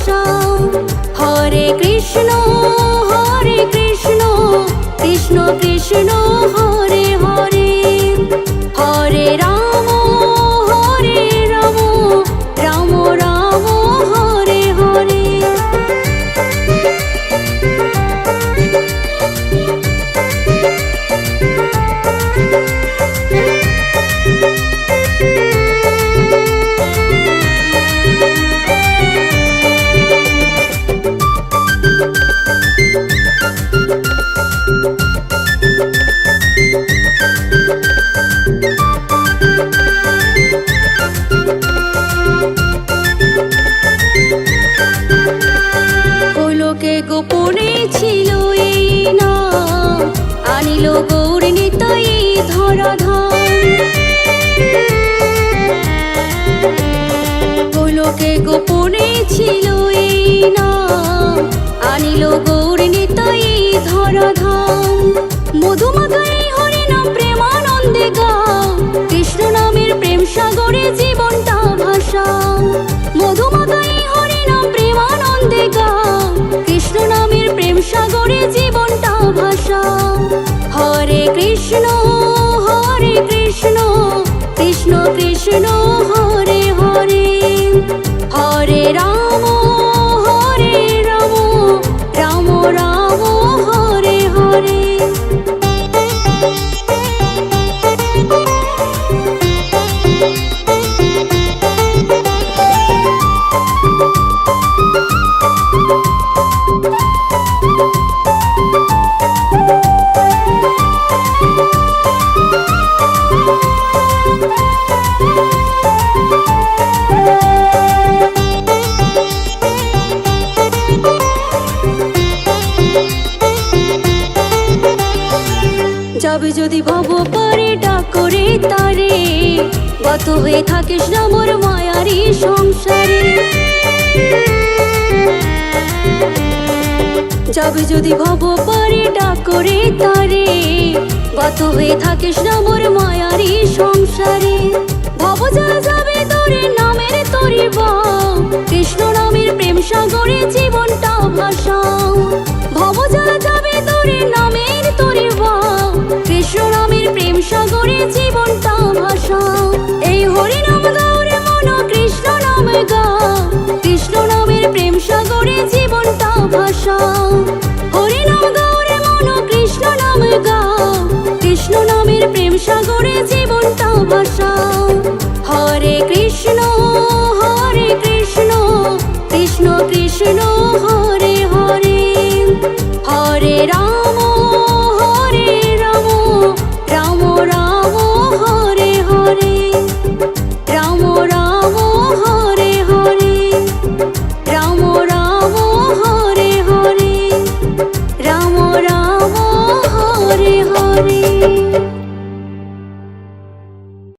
ভাষা। হরে কৃষ্ণ কৃষ্ণ কৃষ্ণ হরে হরে, হরে রাম রাম রাম হরে হরে। গোলকে গোপনে ছিল এই নাম, আনিল গৌর নিতাই ধরাধাম। গোলকে গোপনে ছিল এই নাম, আনিল গৌর নিতাই ধরাধাম। মধুমাখাই হরি নাম প্রেমানন্দে গাও, কৃষ্ণ নামের প্রেম সাগরে জীবনটা ভাষা। মধুমাখাই হরি নাম প্রেমানন্দে গাও, কৃষ্ণ নামের প্রেম সাগরে জীবনটা ভাষা। হরে কৃষ্ণ কৃষ্ণ কৃষ্ণ হরে হরে, হরে রাম রাম রাম হরে হরে। যাবে যদি ভব পারে ডাক করে তারে, গত হয়ে থাকিস না মোর মায়ারি সংসারে। যাবে যদি ভব পারে ডাক করে তারে, গত হয়ে থাকিস না মোর মায়ারি সংসারে। ভব জ্বালা যাবে তোরে নামের তরি বাও, কৃষ্ণ নামের প্রেম সাগরে জীবনটা ভাষাও। ভব জ্বালা যাবে তোরে নামের তরি বাও, কৃষ্ণ নামের প্রেম সাগরে জীবনটা ভাষাও। এই হরি নাম গাও রে মন কৃষ্ণ নাম গাও, কৃষ্ণ নামের প্রেম সাগরে জীবনটা ভাষাও। হরি নাম গাও রে মন কৃষ্ণ নাম গাও, কৃষ্ণ নামের প্রেম সাগরে জীবনটা ভাষাও। হরে কৃষ্ণ কৃষ্ণ কৃষ্ণ হরে হরে, হরে রাম